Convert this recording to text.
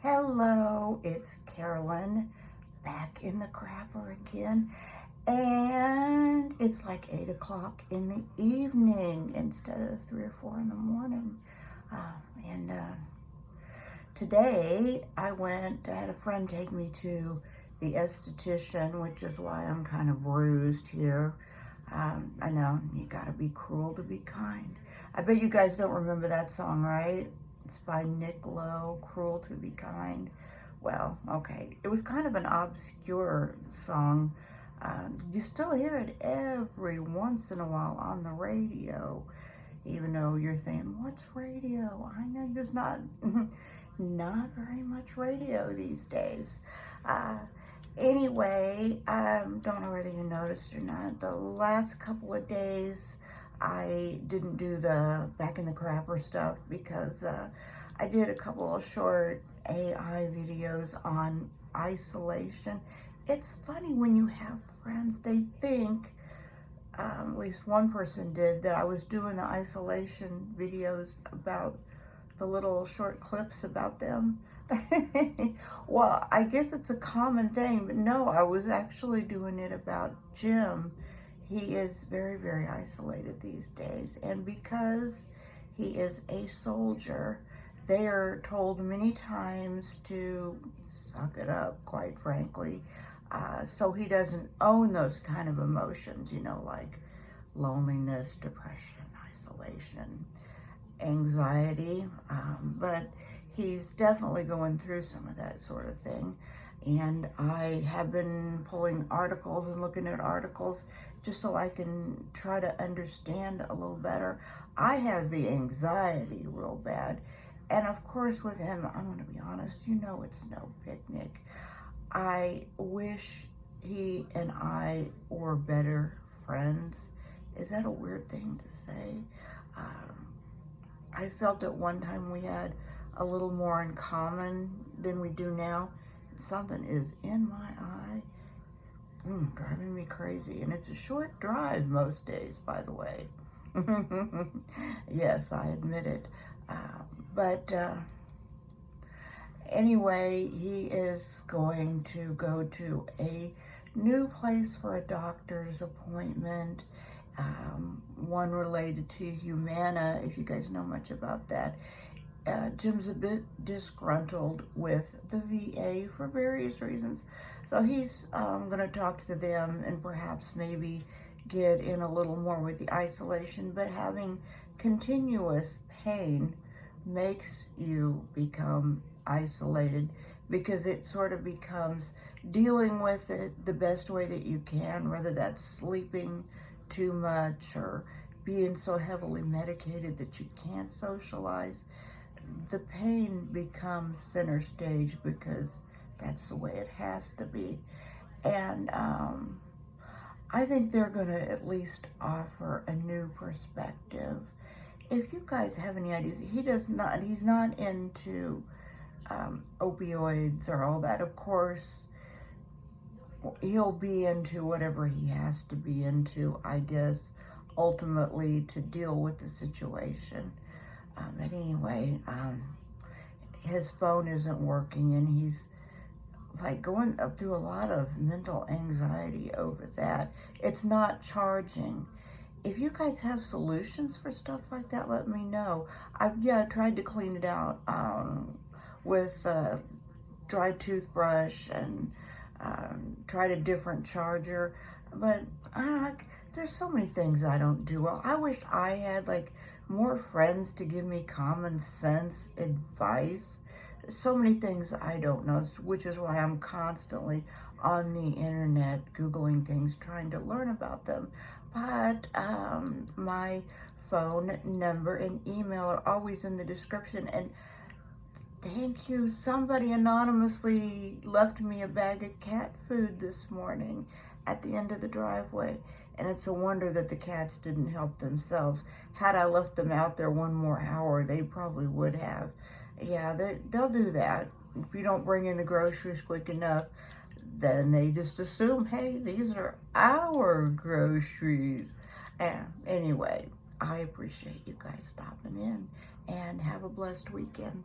Hello, it's Carolyn back in the crapper again, and it's like 8 o'clock in the evening instead of 3 or 4 in the morning. And today I had a friend take me to the esthetician, which is why I'm kind of bruised here. I know, you gotta be cruel to be kind. I bet you guys don't remember that song, right? It's by Nick Lowe, Cruel to Be Kind. Well, okay. It was kind of an obscure song. You still hear it every once in a while on the radio, even though you're thinking, what's radio? I know there's not very much radio these days. Anyway, don't know whether you noticed or not, the last couple of days I didn't do the back in the crapper stuff because I did a couple of short AI videos on isolation. It's funny when you have friends, they think, at least one person did, that I was doing the isolation videos about the little short clips about them. Well, I guess it's a common thing, but no, I was actually doing it about Jim. He is very, very isolated these days, and because he is a soldier, they are told many times to suck it up, quite frankly, so he doesn't own those kind of emotions, like loneliness, depression, isolation, anxiety, but he's definitely going through some of that sort of thing. And I have been pulling articles and looking at articles just so I can try to understand a little better. I have the anxiety real bad. And of course with him, I'm going to be honest, it's no picnic. I wish he and I were better friends. Is that a weird thing to say? I felt at one time we had a little more in common than we do now. Something is in my eye, driving me crazy. And it's a short drive most days, by the way. Yes, I admit it. But anyway, he is going to go to a new place for a doctor's appointment. One related to Humana, if you guys know much about that. Jim's a bit disgruntled with the VA for various reasons. So he's going to talk to them and perhaps maybe get in a little more with the isolation. But having continuous pain makes you become isolated because it sort of becomes dealing with it the best way that you can, whether that's sleeping too much or being so heavily medicated that you can't socialize. The pain becomes center stage because that's the way it has to be. And I think they're going to at least offer a new perspective. If you guys have any ideas, he's not into opioids or all that. Of course, he'll be into whatever he has to be into, I guess, ultimately to deal with the situation. But anyway, his phone isn't working and he's like going up through a lot of mental anxiety over that. It's not charging. If you guys have solutions for stuff like that, let me know. I've tried to clean it out with a dry toothbrush and tried a different charger, but there's so many things I don't do well. I wish I had more friends to give me common sense advice. So many things I don't know, which is why I'm constantly on the internet Googling things, trying to learn about them. But my phone number and email are always in the description. And thank you, somebody anonymously left me a bag of cat food this morning at the end of the driveway. And it's a wonder that the cats didn't help themselves. Had I left them out there one more hour, they probably would have. Yeah, they'll do that. If you don't bring in the groceries quick enough, then they just assume, hey, these are our groceries. Anyway, I appreciate you guys stopping in, and have a blessed weekend.